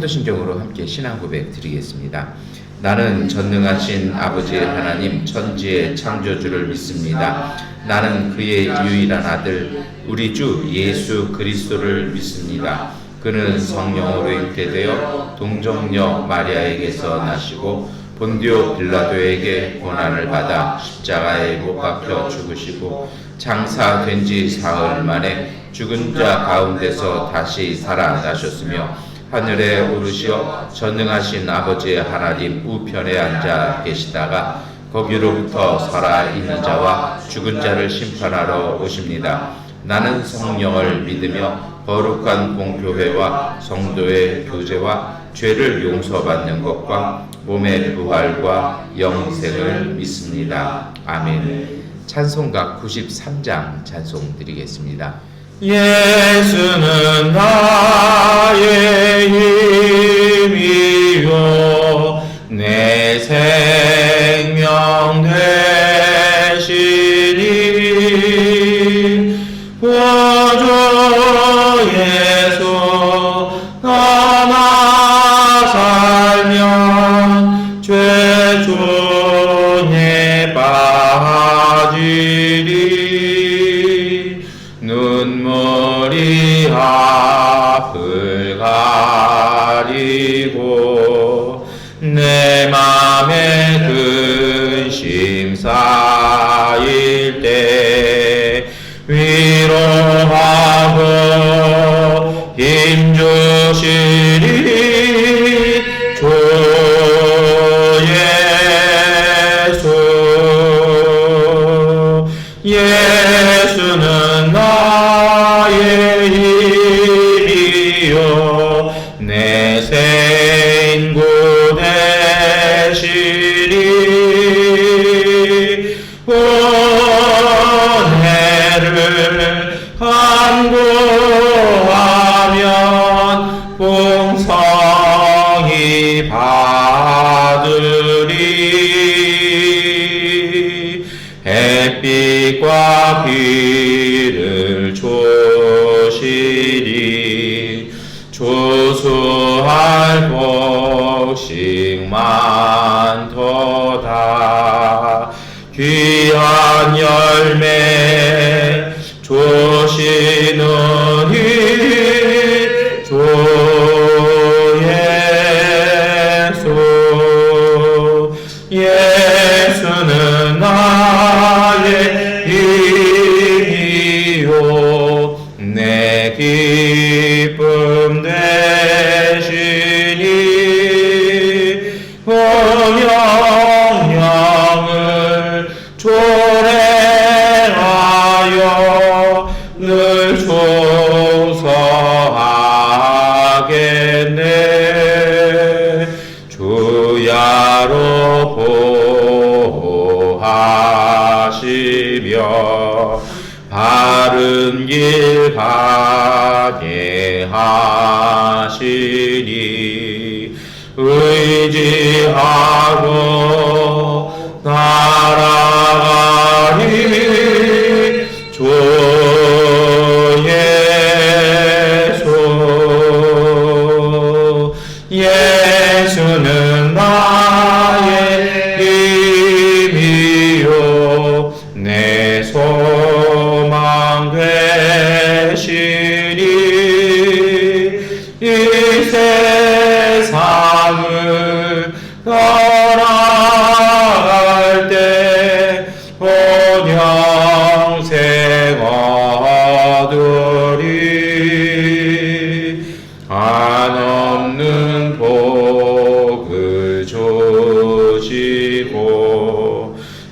사도신경으로 함께 신앙 고백 드리겠습니다. 나는 전능하신 아버지의 하나님 천지의 창조주를 믿습니다. 나는 그의 유일한 아들 우리 주 예수 그리스도를 믿습니다. 그는 성령으로 잉태되어 동정녀 마리아에게서 나시고 본디오 빌라도에게 고난을 받아 십자가에 못 박혀 죽으시고 장사된 지 사흘 만에 죽은 자 가운데서 다시 살아나셨으며 하늘에 오르시어 전능하신 아버지의 하나님 우편에 앉아 계시다가 거기로부터 살아있는 자와 죽은 자를 심판하러 오십니다. 나는 성령을 믿으며 거룩한 공교회와 성도의 교제와 죄를 용서받는 것과 몸의 부활과 영생을 믿습니다. 아멘. 찬송가 93장 찬송 드리겠습니다. 예수는 나의 힘이요 내 생명 되시니 보조 예수 나나 살면 죄 중에 빠지리 눈물이 앞을 가리고 내 맘에 근심 쌓일 때 위로하고 힘주시리 주 예수 예수는 나의 힘이요 내 생구 되시리 은혜를 간구하면 풍성히 받으리 햇빛과 비를 주시리 주수할 복식 많도다 귀한 열매 주시느니 주 예수 예수는 나의 힘이요 내 기쁨 되시니 영영을 초래하여 늘 충성하겠네 주야로 보호하시며 바른 길 가게 하시니 의지하고 날아가리 주 예수 예수는 나의 힘이요 내 소망 되시니 이 세상을 떠나갈 때 영생 얻으리 한없는 복을 주시고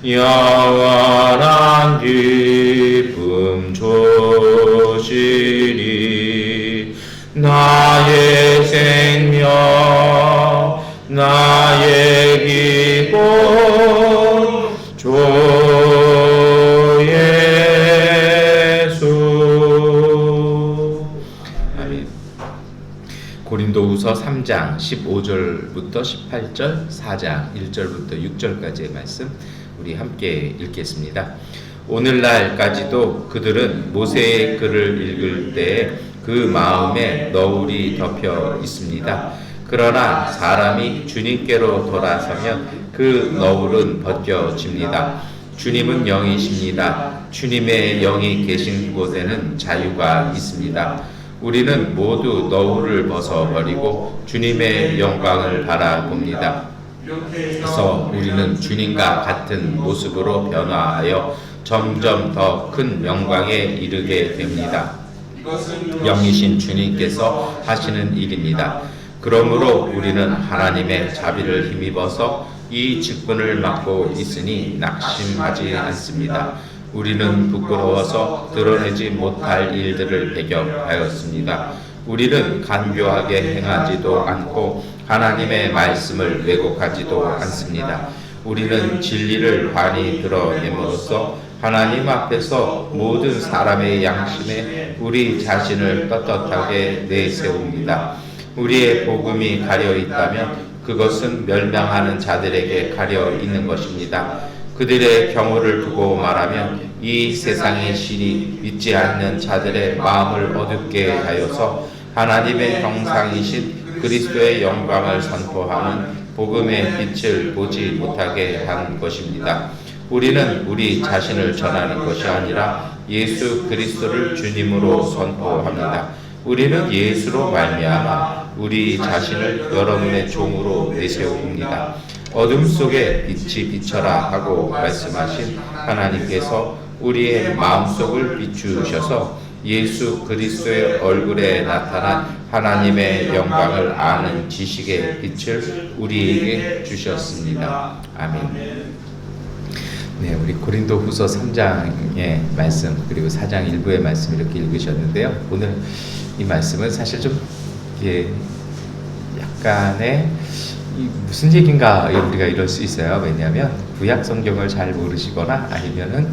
영원한 기쁨 주시리 나의 생명 나의 기쁨 주 예수 아멘. 고린도후서 3장 15절부터 18절, 4장 1절부터 6절까지의 말씀 우리 함께 읽겠습니다. 오늘날까지도 그들은 모세의 글을 읽을 때 그 마음에 너울이 덮여 있습니다. 그러나 사람이 주님께로 돌아서면 그 너울은 벗겨집니다. 주님은 영이십니다. 주님의 영이 계신 곳에는 자유가 있습니다. 우리는 모두 너울을 벗어버리고 주님의 영광을 바라봅니다. 그래서 우리는 주님과 같은 모습으로 변화하여 점점 더 큰 영광에 이르게 됩니다. 영이신 주님께서 하시는 일입니다. 그러므로 우리는 하나님의 자비를 힘입어서 이 직분을 맡고 있으니 낙심하지 않습니다. 우리는 부끄러워서 드러내지 못할 일들을 배격하였습니다. 우리는 간교하게 행하지도 않고 하나님의 말씀을 왜곡하지도 않습니다. 우리는 진리를 환히 드러냄으로써 하나님 앞에서 모든 사람의 양심에 우리 자신을 떳떳하게 내세웁니다. 우리의 복음이 가려 있다면 그것은 멸망하는 자들에게 가려 있는 것입니다. 그들의 경우를 두고 말하면 이 세상의 신이 믿지 않는 자들의 마음을 어둡게 하여서 하나님의 형상이신 그리스도의 영광을 선포하는 복음의 빛을 보지 못하게 한 것입니다. 우리는 우리 자신을 전하는 것이 아니라 예수 그리스도를 주님으로 선포합니다. 우리는 예수로 말미암아 우리 자신을 여러분의 종으로 내세웁니다. 어둠 속에 빛이 비쳐라 하고 말씀하신 하나님께서 우리의 마음속을 비추셔서 예수 그리스도의 얼굴에 나타난 하나님의 영광을 아는 지식의 빛을 우리에게 주셨습니다. 아멘. 네, 우리 고린도후서 3장의 말씀 그리고 4장 일부의 말씀 이렇게 읽으셨는데요. 오늘 이 말씀은 사실 좀 약간의 무슨 얘기인가 우리가 이럴 수 있어요. 왜냐하면 구약 성경을 잘 모르시거나 아니면은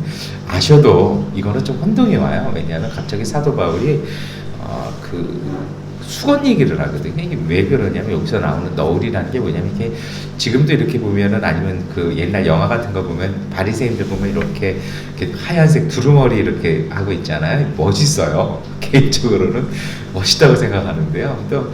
아셔도 이거는 좀 혼동이 와요. 왜냐하면 갑자기 사도 바울이 그 수건 얘기를 하거든요. 이게 왜 그러냐면 여기서 나오는 너울이라는 게 뭐냐면 이게 지금도 이렇게 보면은 아니면 그 옛날 영화 같은 거 보면 바리새인들 보면 이렇게 하얀색 두루머리 이렇게 하고 있잖아요. 멋있어요. 개인적으로는 멋있다고 생각하는데요. 또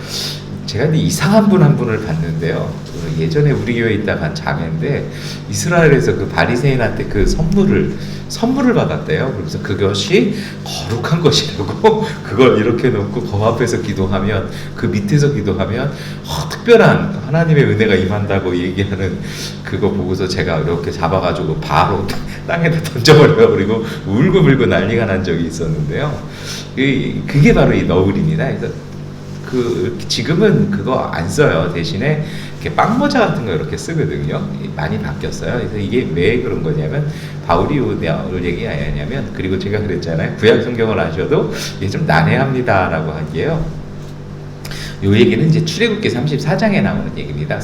제가 이상한 분 한 분을 봤는데요. 예전에 우리 교회에 있다가 자매인데 이스라엘에서 그 바리새인한테 그 선물을 받았대요. 그래서 그것이 거룩한 것이라고 그걸 이렇게 놓고 그 앞에서 기도하면 그 밑에서 기도하면 특별한 하나님의 은혜가 임한다고 얘기하는 그거 보고서 제가 이렇게 잡아가지고 바로 땅에다 던져버려요. 그리고 울고불고 난리가 난 적이 있었는데요. 그게 바로 이 너울입니다. 그래서 지금은 그거 안 써요. 대신에 이렇게 빵모자 같은 거 이렇게 쓰거든요. 많이 바뀌었어요. 그래서 이게 왜 그런 거냐면 바울이 오늘 얘기 아니냐면 그리고 제가 그랬잖아요. 구약 성경을 아셔도 이게 좀 난해합니다라고 하기에요. 요 얘기는 이제 출애굽기 34장에 나오는 얘기입니다.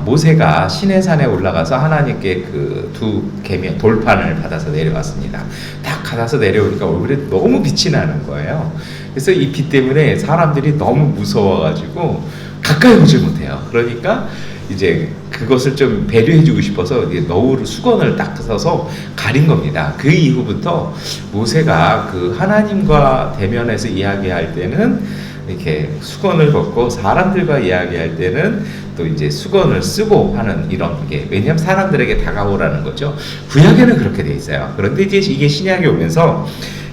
모세가 시내산에 올라가서 하나님께 그 두 계명 돌판을 받아서 내려왔습니다. 딱 받아서 내려오니까 얼굴에 너무 빛이 나는 거예요. 그래서 이 빛 때문에 사람들이 너무 무서워가지고 가까이 오지 못해요. 그러니까 이제 그것을 좀 배려해주고 싶어서 너울 수건을 딱 써서 가린 겁니다. 그 이후부터 모세가 그 하나님과 대면해서 이야기할 때는 이렇게 수건을 벗고 사람들과 이야기할 때는 또 이제 수건을 쓰고 하는 이런 게 왜냐하면 사람들에게 다가오라는 거죠. 구약에는 그렇게 돼 있어요. 그런데 이제 이게 신약에 오면서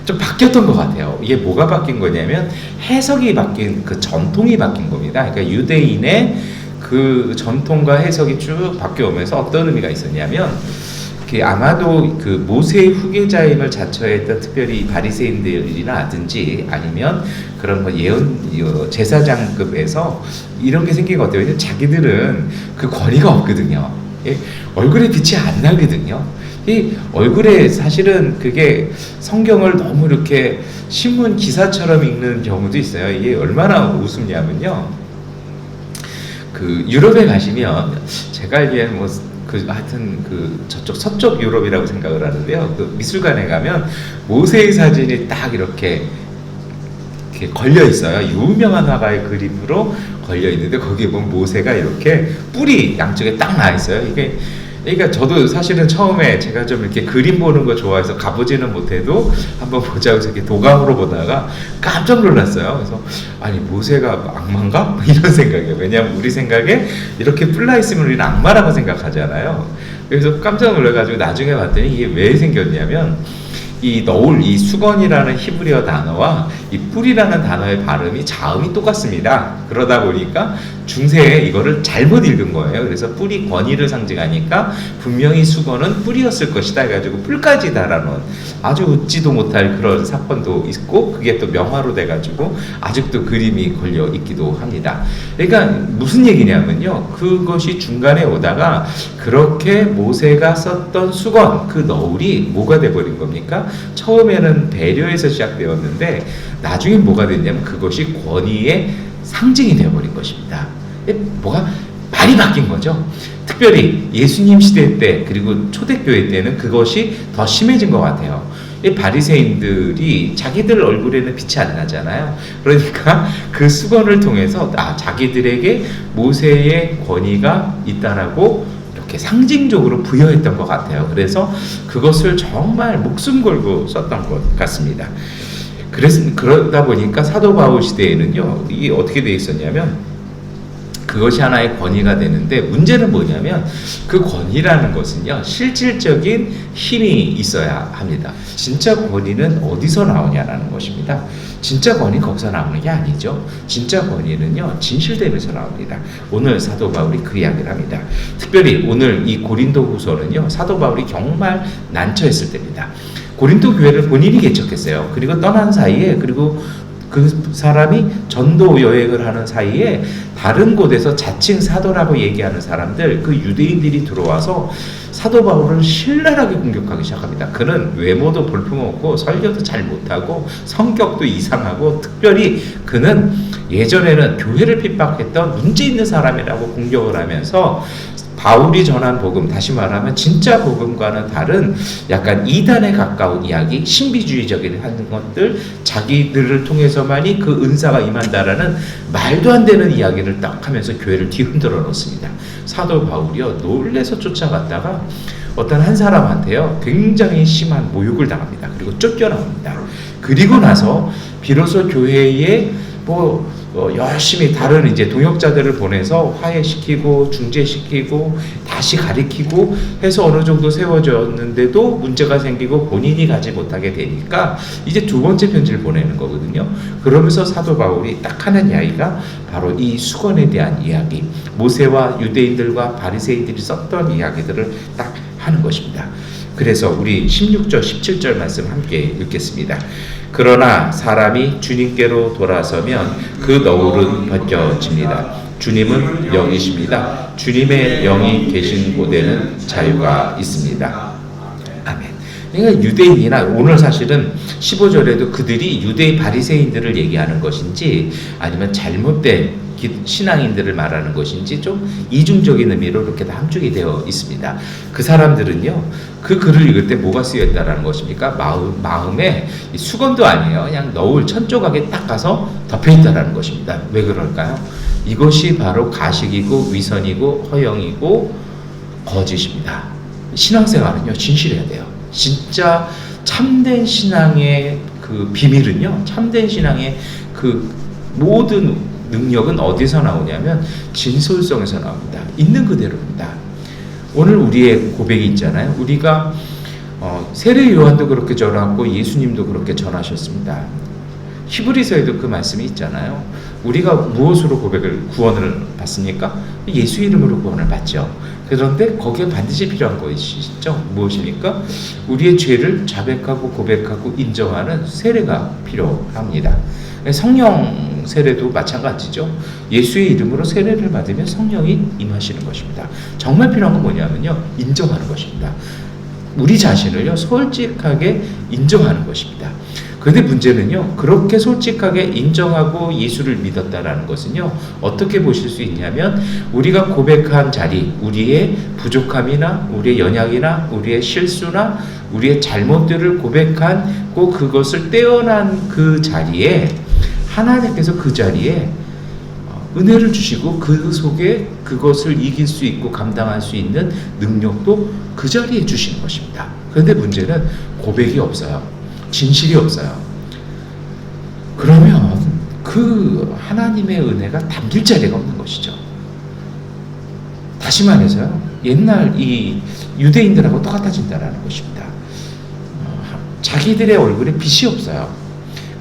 좀 바뀌었던 것 같아요. 이게 뭐가 바뀐 거냐면 해석이 바뀐 그 전통이 바뀐 겁니다. 그러니까 유대인의 그 전통과 해석이 쭉 바뀌어오면서 어떤 의미가 있었냐면 아마도 그 모세의 후계자임을 자처했던 특별히 바리새인들이라든지 아니면 그런 뭐 제사장급에서 이런 게 생긴 것 같아요. 왜냐면 자기들은 그 권위가 없거든요. 얼굴에 빛이 안 나거든요. 이 얼굴에 사실은 그게 성경을 너무 이렇게 신문 기사처럼 읽는 경우도 있어요. 이게 얼마나 우습냐면요. 그 유럽에 가시면 제가 알기에는 하여튼 저쪽 서쪽 유럽이라고 생각을 하는데요. 그 미술관에 가면 모세의 사진이 딱 이렇게 걸려 있어요. 유명한 화가의 그림으로 걸려 있는데 거기에 보면 모세가 이렇게 뿔이 양쪽에 딱 나 있어요. 이게 그러니까 저도 사실은 처음에 제가 좀 이렇게 그림 보는 거 좋아해서 가보지는 못해도 한번 보자고 해서 이렇게 도감으로 보다가 깜짝 놀랐어요. 그래서 아니 모세가 악마인가? 이런 생각이에요. 왜냐하면 우리 생각에 이렇게 뿔나 있으면 우리는 악마라고 생각하잖아요. 그래서 깜짝 놀라가지고 나중에 봤더니 이게 왜 생겼냐면 이 너울, 이 수건이라는 히브리어 단어와 이 뿔이라는 단어의 발음이 자음이 똑같습니다. 그러다 보니까 중세에 이거를 잘못 읽은 거예요. 그래서 뿔이 권위를 상징하니까 분명히 수건은 뿔이었을 것이다 해가지고 뿔까지 달아놓은 아주 웃지도 못할 그런 사건도 있고, 그게 또 명화로 돼가지고 아직도 그림이 걸려 있기도 합니다. 그러니까 무슨 얘기냐면요, 그것이 중간에 오다가 그렇게 모세가 썼던 수건, 그 너울이 뭐가 돼버린 겁니까? 처음에는 배려에서 시작되었는데 나중에 뭐가 됐냐면 그것이 권위의 상징이 되어버린 것입니다. 뭐가 말이 바뀐 거죠. 특별히 예수님 시대 때 그리고 초대교회 때는 그것이 더 심해진 것 같아요. 이 바리새인들이 자기들 얼굴에는 빛이 안 나잖아요. 그러니까 그 수건을 통해서 자기들에게 모세의 권위가 있다라고 이렇게 상징적으로 부여했던 것 같아요. 그래서 그것을 정말 목숨 걸고 썼던 것 같습니다. 그러다 보니까 사도 바울 시대에는요, 이게 어떻게 돼 있었냐면 그것이 하나의 권위가 되는데, 문제는 뭐냐면 그 권위라는 것은요, 실질적인 힘이 있어야 합니다. 진짜 권위는 어디서 나오냐라는 것입니다. 진짜 권위 거기서 나오는 게 아니죠. 진짜 권위는요, 진실됨에서 나옵니다. 오늘 사도 바울이 그 이야기를 합니다. 특별히 오늘 이 고린도후서는요, 사도 바울이 정말 난처했을 때입니다. 고린도 교회를 본인이 개척했어요. 그리고 떠난 사이에, 그리고 그 사람이 전도 여행을 하는 사이에 다른 곳에서 자칭 사도라고 얘기하는 사람들, 그 유대인들이 들어와서 사도 바울을 신랄하게 공격하기 시작합니다. 그는 외모도 볼품없고 설교도 잘 못하고 성격도 이상하고, 특별히 그는 예전에는 교회를 핍박했던 문제 있는 사람이라고 공격을 하면서 바울이 전한 복음, 다시 말하면 진짜 복음과는 다른 약간 이단에 가까운 이야기, 신비주의적인 하는 것들, 자기들을 통해서만이 그 은사가 임한다라는 말도 안 되는 이야기를 딱 하면서 교회를 뒤흔들어 놓습니다. 사도 바울이요, 놀래서 쫓아갔다가 어떤 한 사람한테요, 굉장히 심한 모욕을 당합니다. 그리고 쫓겨나옵니다. 그리고 나서 비로소 교회에 열심히 다른 이제 동역자들을 보내서 화해시키고 중재시키고 다시 가리키고 해서 어느 정도 세워졌는데도 문제가 생기고 본인이 가지 못하게 되니까 이제 두 번째 편지를 보내는 거거든요. 그러면서 사도 바울이 딱 하는 이야기가 바로 이 수건에 대한 이야기, 모세와 유대인들과 바리새인들이 썼던 이야기들을 딱 하는 것입니다. 그래서 우리 16절 17절 말씀 함께 읽겠습니다. 그러나 사람이 주님께로 돌아서면 그 너울은 벗겨집니다. 주님은 영이십니다. 주님의 영이 계신 곳에는 자유가 있습니다. 아멘. 그러니까 유대인이나, 오늘 사실은 15절에도 그들이 유대인 바리새인들을 얘기하는 것인지 아니면 잘못된 신앙인들을 말하는 것인지 좀 이중적인 의미로 이렇게 다 함축이 되어 있습니다. 그 사람들은요, 그 글을 읽을 때 뭐가 쓰였다라는 것입니까? 마음에 수건도 아니에요. 그냥 너울 천조각에 딱 가서 덮여 있다라는 것입니다. 왜 그럴까요? 이것이 바로 가식이고 위선이고 허영이고 거짓입니다. 신앙생활은요, 진실해야 돼요. 진짜 참된 신앙의 그 비밀은요, 참된 신앙의 그 모든 능력은 어디서 나오냐면 진솔성에서 나옵니다. 있는 그대로입니다. 오늘 우리의 고백이 있잖아요. 우리가 세례 요한도 그렇게 전하고 예수님도 그렇게 전하셨습니다. 히브리서에도 그 말씀이 있잖아요. 우리가 무엇으로 구원을 받습니까? 예수 이름으로 구원을 받죠. 그런데 거기에 반드시 필요한 것이죠. 무엇입니까? 우리의 죄를 자백하고 고백하고 인정하는 세례가 필요합니다. 성령 세례도 마찬가지죠. 예수의 이름으로 세례를 받으면 성령이 임하시는 것입니다. 정말 필요한 건 뭐냐면요, 인정하는 것입니다. 우리 자신을요, 솔직하게 인정하는 것입니다. 그런데 문제는요, 그렇게 솔직하게 인정하고 예수를 믿었다라는 것은요, 어떻게 보실 수 있냐면 우리가 고백한 자리, 우리의 부족함이나 우리의 연약이나 우리의 실수나 우리의 잘못들을 고백하고 그것을 떼어난 그 자리에 하나님께서 그 자리에 은혜를 주시고 그 속에 그것을 이길 수 있고 감당할 수 있는 능력도 그 자리에 주시는 것입니다. 그런데 문제는 고백이 없어요. 진실이 없어요. 그러면 그 하나님의 은혜가 담길 자리가 없는 것이죠. 다시 말해서요, 옛날 이 유대인들하고 똑같아진다는 것입니다. 자기들의 얼굴에 빛이 없어요.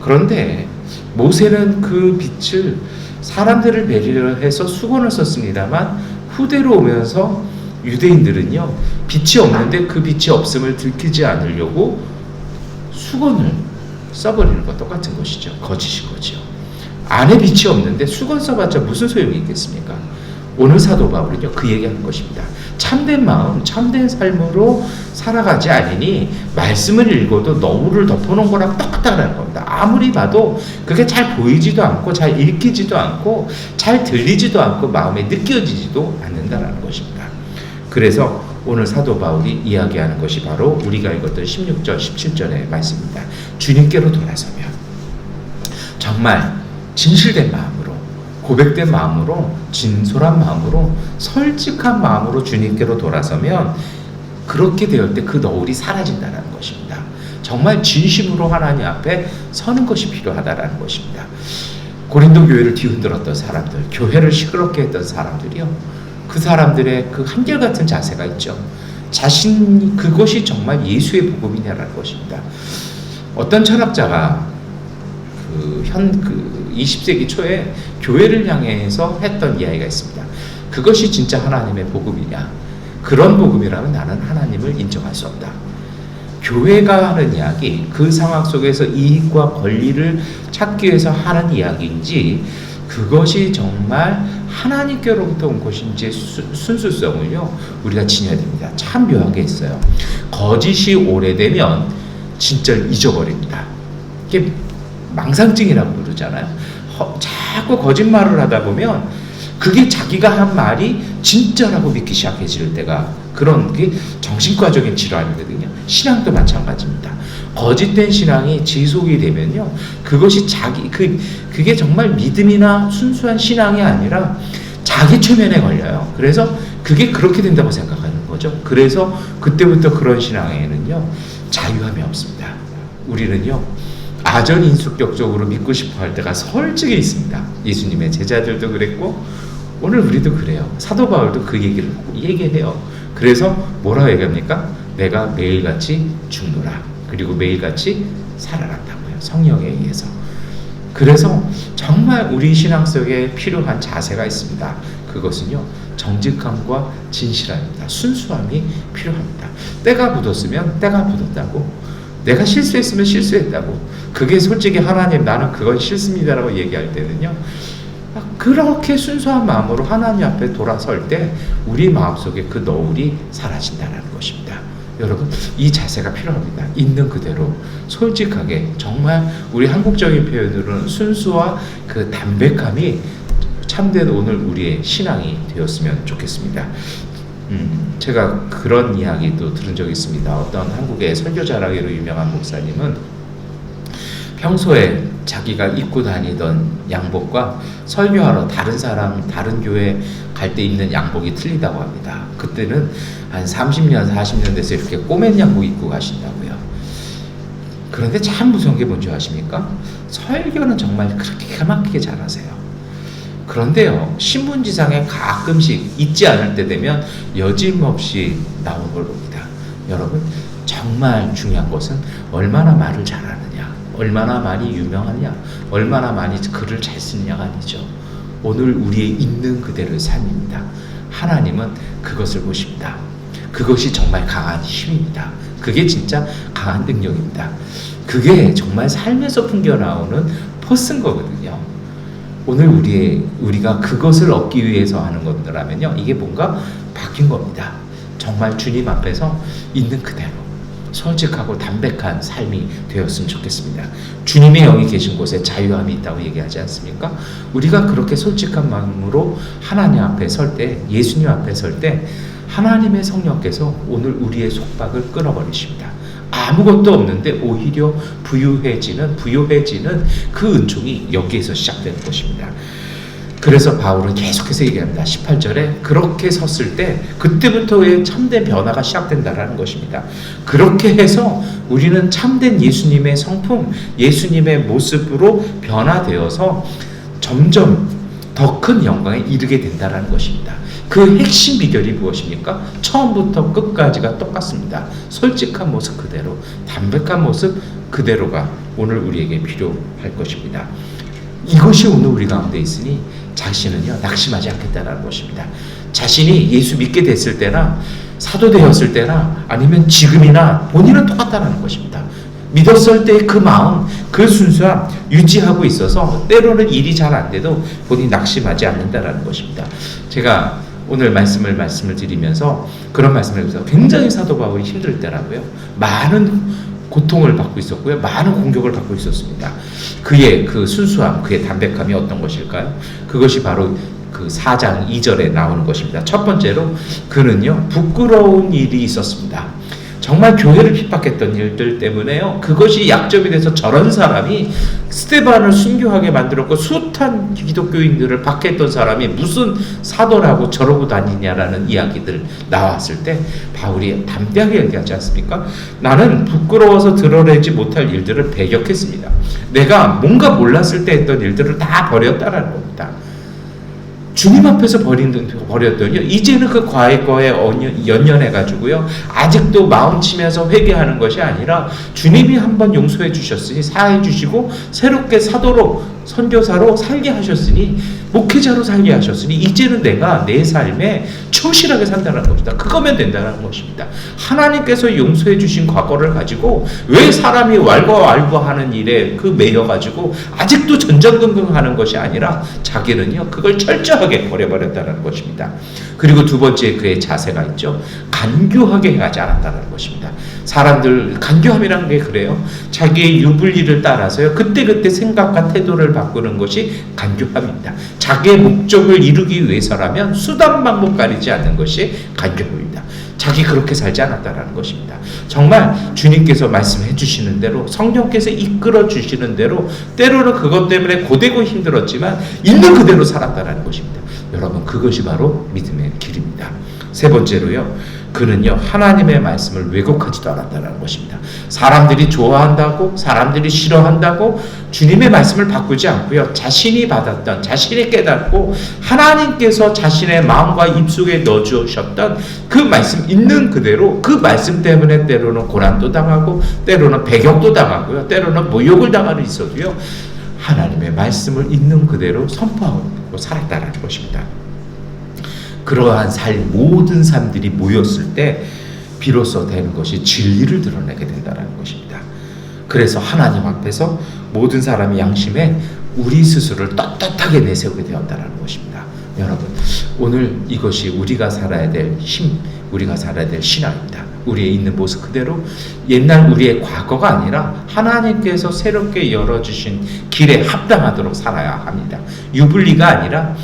그런데 모세는 그 빛을 사람들을 배려해서 수건을 썼습니다만, 후대로 오면서 유대인들은요, 빛이 없는데 그 빛이 없음을 들키지 않으려고 수건을 써버리는 것 똑같은 것이죠. 거짓인 거죠. 안에 빛이 없는데 수건 써봤자 무슨 소용이 있겠습니까? 오늘 사도 바울은요, 그 얘기하는 것입니다. 참된 마음, 참된 삶으로 살아가지 않으니 말씀을 읽어도 너울을 덮어놓은 거랑 똑같다는 겁니다. 아무리 봐도 그게 잘 보이지도 않고 잘 읽히지도 않고 잘 들리지도 않고 마음에 느껴지지도 않는다는 것입니다. 그래서 오늘 사도 바울이 이야기하는 것이 바로 우리가 읽었던 16절, 17절의 말씀입니다. 주님께로 돌아서면 정말 진실된 마음으로, 고백된 마음으로, 진솔한 마음으로, 솔직한 마음으로 주님께로 돌아서면 그렇게 되었을 때 그 너울이 사라진다는 것입니다. 정말 진심으로 하나님 앞에 서는 것이 필요하다는 것입니다. 고린도 교회를 뒤흔들었던 사람들, 교회를 시끄럽게 했던 사람들이요, 그 사람들의 그 한결같은 자세가 있죠. 그것이 정말 예수의 복음이냐라는 것입니다. 어떤 철학자가 20세기 초에 교회를 향해서 했던 이야기가 있습니다. 그것이 진짜 하나님의 복음이냐? 그런 복음이라면 나는 하나님을 인정할 수 없다. 교회가 하는 이야기, 그 상황 속에서 이익과 권리를 찾기 위해서 하는 이야기인지, 그것이 정말 하나님께로부터 온 것인지 순수성을요, 우리가 지녀야 됩니다. 참 묘한 게 있어요. 거짓이 오래되면 진짜를 잊어버립니다. 이게 망상증이라고 부르잖아요. 자꾸 거짓말을 하다 보면 그게 자기가 한 말이 진짜라고 믿기 시작해질 때가, 그런 게 정신과적인 질환이거든요. 신앙도 마찬가지입니다. 거짓된 신앙이 지속이 되면요, 그것이 그게 정말 믿음이나 순수한 신앙이 아니라 자기 최면에 걸려요. 그래서 그게 그렇게 된다고 생각하는 거죠. 그래서 그때부터 그런 신앙에는요, 자유함이 없습니다. 우리는요, 아전인수격적으로 믿고 싶어 할 때가 솔직히 있습니다. 예수님의 제자들도 그랬고 오늘 우리도 그래요. 사도 바울도 그 얘기를 얘기해요. 그래서 뭐라고 얘기합니까? 내가 매일같이 죽노라, 그리고 매일같이 살아난다고요. 성령에 의해서. 그래서 정말 우리 신앙 속에 필요한 자세가 있습니다. 그것은요, 정직함과 진실함입니다. 순수함이 필요합니다. 때가 묻었으면 때가 묻었다고, 내가 실수했으면 실수했다고, 그게 솔직히 하나님 나는 그건 싫습니다라고 얘기할 때는요, 그렇게 순수한 마음으로 하나님 앞에 돌아설 때 우리 마음속에 그 너울이 사라진다는 것입니다. 여러분, 이 자세가 필요합니다. 있는 그대로 솔직하게, 정말 우리 한국적인 표현으로는 순수와 그 담백함이 참된 오늘 우리의 신앙이 되었으면 좋겠습니다. 제가 그런 이야기도 들은 적이 있습니다. 어떤 한국의 설교자라기로 유명한 목사님은 평소에 자기가 입고 다니던 양복과 설교하러 다른 교회 갈 때 입는 양복이 틀리다고 합니다. 그때는 한 30년, 40년 돼서 이렇게 꼬맨 양복 입고 가신다고요. 그런데 참 무서운 게 뭔지 아십니까? 설교는 정말 그렇게 기가 막히게 잘하세요. 그런데요, 신문지상에 가끔씩 잊지 않을 때 되면 여짐없이 나오는 걸 봅니다. 여러분, 정말 중요한 것은 얼마나 말을 잘하느냐, 얼마나 많이 유명하냐, 얼마나 많이 글을 잘 쓰느냐가 아니죠. 오늘 우리의 있는 그대로의 삶입니다. 하나님은 그것을 보십니다. 그것이 정말 강한 힘입니다. 그게 진짜 강한 능력입니다. 그게 정말 삶에서 풍겨나오는 포스인 거거든요. 오늘 우리가 그것을 얻기 위해서 하는 것이라면요, 이게 뭔가 바뀐 겁니다. 정말 주님 앞에서 있는 그대로 솔직하고 담백한 삶이 되었으면 좋겠습니다. 주님의 영이 계신 곳에 자유함이 있다고 얘기하지 않습니까? 우리가 그렇게 솔직한 마음으로 하나님 앞에 설 때, 예수님 앞에 설 때 하나님의 성령께서 오늘 우리의 속박을 끊어버리십니다. 아무것도 없는데 오히려 부유해지는 그 은총이 여기에서 시작되는 것입니다. 그래서 바울은 계속해서 얘기합니다. 18절에 그렇게 섰을 때 그때부터의 참된 변화가 시작된다라는 것입니다. 그렇게 해서 우리는 참된 예수님의 성품, 예수님의 모습으로 변화되어서 점점 더 큰 영광에 이르게 된다라는 것입니다. 그 핵심 비결이 무엇입니까? 처음부터 끝까지가 똑같습니다. 솔직한 모습 그대로, 담백한 모습 그대로가 오늘 우리에게 필요할 것입니다. 이것이 오늘 우리 가운데 있으니 자신은요 낙심하지 않겠다는 것입니다. 자신이 예수 믿게 됐을 때나 사도 되었을 때나 아니면 지금이나 본인은 똑같다는 것입니다. 믿었을 때의 그 마음, 그 순수함 유지하고 있어서 때로는 일이 잘 안 돼도 본인이 낙심하지 않는다는 것입니다. 제가 오늘 말씀을 드리면서 그런 말씀을 해서 굉장히 사도 바울이 힘들 때라고요. 많은 고통을 받고 있었고요. 많은 공격을 받고 있었습니다. 그의 그 순수함, 그의 담백함이 어떤 것일까요? 그것이 바로 그 4장 2절에 나오는 것입니다. 첫 번째로 그는요 부끄러운 일이 있었습니다. 정말 교회를 핍박했던 일들 때문에요. 그것이 약점이 돼서 저런 사람이 스데반을 순교하게 만들었고 숱한 기독교인들을 박해했던 사람이 무슨 사도라고 저러고 다니냐라는 이야기들 나왔을 때 바울이 담대하게 얘기하지 않습니까? 나는 부끄러워서 드러내지 못할 일들을 배격했습니다. 내가 뭔가 몰랐을 때 했던 일들을 다 버렸다라는 겁니다. 주님 앞에서 버렸더니요 이제는 그 과거의 거에 연연해가지고요 아직도 마음치면서 회개하는 것이 아니라 주님이 한번 용서해 주셨으니 사해 주시고 새롭게 사도로 선교사로 살게 하셨으니 목회자로 살게 하셨으니 이제는 내가 내 삶에 충실하게 산다는 것이다. 그거면 된다는 것입니다. 하나님께서 용서해 주신 과거를 가지고 왜 사람이 왈가왈부하는 일에 그 매여가지고 아직도 전전긍긍하는 것이 아니라 자기는요 그걸 철저하게 버려버렸다는 것입니다. 그리고 두 번째 그의 자세가 있죠. 간교하게 하지 않았다는 것입니다. 사람들 간교함이라는 게 그래요. 자기의 유불리를 따라서요 그때그때 생각과 태도를 바꾸는 것이 간교함입니다. 자기의 목적을 이루기 위해서라면 수단 방법 가리지 않는 것이 간교함입니다. 자기 그렇게 살지 않았다는 것입니다. 정말 주님께서 말씀해 주시는 대로 성령께서 이끌어 주시는 대로 때로는 그것 때문에 고되고 힘들었지만 있는 그대로 살았다는 것입니다. 여러분 그것이 바로 믿음의 길입니다. 세 번째로요. 그는요 하나님의 말씀을 왜곡하지도 않았다는 것입니다. 사람들이 좋아한다고 사람들이 싫어한다고 주님의 말씀을 바꾸지 않고요. 자신이 받았던 자신이 깨닫고 하나님께서 자신의 마음과 입속에 넣어주셨던 그 말씀 있는 그대로 그 말씀 때문에 때로는 고난도 당하고 때로는 배격도 당하고요. 때로는 모욕을 당하는 있어도요. 하나님의 말씀을 있는 그대로 선포하고 살았다는 것입니다. 그러한 모든 사람들이 모였을 때 비로소 되는 것이 진리를 드러내게 된다는 것입니다. 그래서 하나님 앞에서 모든 사람이 양심에 우리 스스로를 떳떳하게 내세우게 되었다는 것입니다. 여러분 오늘 이것이 우리가 살아야 될 힘, 우리가 살아야 될 신앙입니다. 우리의 있는 모습 그대로 옛날 우리의 과거가 아니라 하나님께서 새롭게 열어주신 길에 합당하도록 살아야 합니다. 유불리가 아니라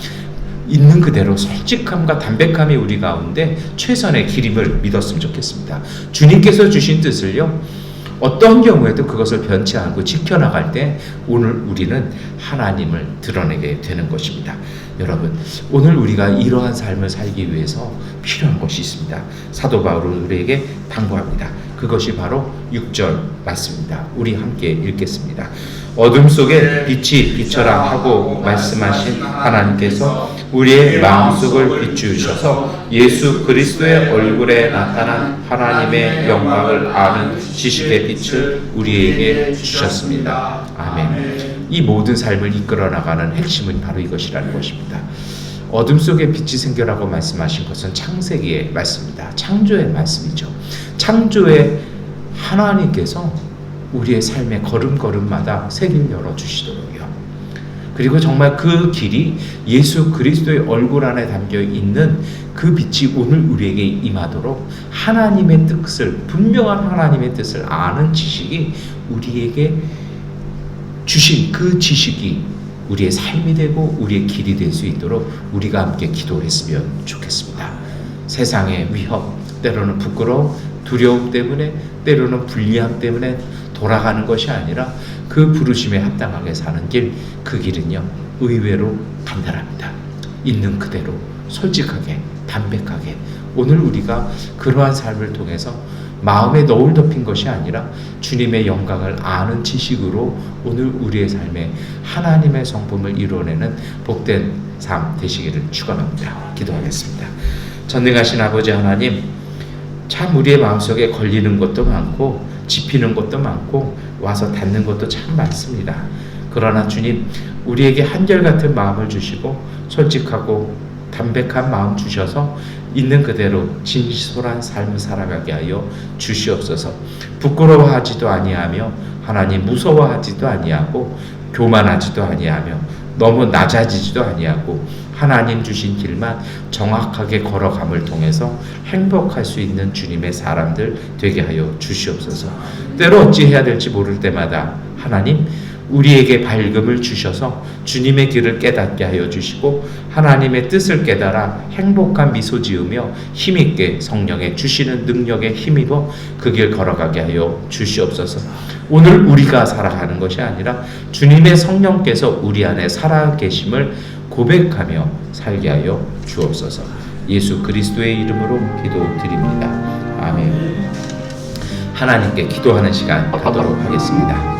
있는 그대로 솔직함과 담백함이 우리 가운데 최선의 길임을 믿었으면 좋겠습니다. 주님께서 주신 뜻을요 어떤 경우에도 그것을 변치 않고 지켜나갈 때 오늘 우리는 하나님을 드러내게 되는 것입니다. 여러분 오늘 우리가 이러한 삶을 살기 위해서 필요한 것이 있습니다. 사도 바울은 우리에게 당부합니다. 그것이 바로 6절 말씀입니다. 우리 함께 읽겠습니다. 어둠 속에 빛이 비춰라 하고 말씀하신 하나님께서 우리의 마음속을 비추셔서 예수 그리스도의 얼굴에 나타난 하나님의 영광을 아는 지식의 빛을 우리에게 주셨습니다. 아멘. 이 모든 삶을 이끌어 나가는 핵심은 바로 이것이라는 것입니다. 어둠 속에 빛이 생겨라고 말씀하신 것은 창세기의 말씀입니다. 창조의 말씀이죠. 창조의 하나님께서 우리의 삶의 걸음걸음마다 새길 열어주시도록요. 그리고 정말 그 길이 예수 그리스도의 얼굴 안에 담겨 있는 그 빛이 오늘 우리에게 임하도록 하나님의 뜻을 분명한 하나님의 뜻을 아는 지식이 우리에게 주신 그 지식이 우리의 삶이 되고 우리의 길이 될 수 있도록 우리가 함께 기도했으면 좋겠습니다. 세상의 위협, 때로는 부끄러움, 두려움 때문에 때로는 불리함 때문에 돌아가는 것이 아니라 그 부르심에 합당하게 사는 길, 그 길은요 의외로 간단합니다. 있는 그대로 솔직하게 담백하게 오늘 우리가 그러한 삶을 통해서 마음에 너울 덮인 것이 아니라 주님의 영광을 아는 지식으로 오늘 우리의 삶에 하나님의 성품을 이루어내는 복된 삶 되시기를 축원합니다. 기도하겠습니다. 전능하신 아버지 하나님, 참 우리의 마음속에 걸리는 것도 많고 짚히는 것도 많고 와서 닿는 것도 참 많습니다. 그러나 주님, 우리에게 한결같은 마음을 주시고 솔직하고 담백한 마음 주셔서 있는 그대로 진솔한 삶을 살아가게 하여 주시옵소서. 부끄러워하지도 아니하며 하나님 무서워하지도 아니하고 교만하지도 아니하며 너무 낮아지지도 아니하고 하나님 주신 길만 정확하게 걸어감을 통해서 행복할 수 있는 주님의 사람들 되게 하여 주시옵소서. 때로 어찌해야 될지 모를 때마다 하나님 우리에게 밝음을 주셔서 주님의 길을 깨닫게 하여 주시고 하나님의 뜻을 깨달아 행복한 미소 지으며 힘있게 성령의 주시는 능력에 힘입어 그 길 걸어가게 하여 주시옵소서. 오늘 우리가 살아가는 것이 아니라 주님의 성령께서 우리 안에 살아 계심을 고백하며 살게 하여 주옵소서. 예수 그리스도의 이름으로 기도드립니다. 아멘. 하나님께 기도하는 시간 갖도록 하겠습니다.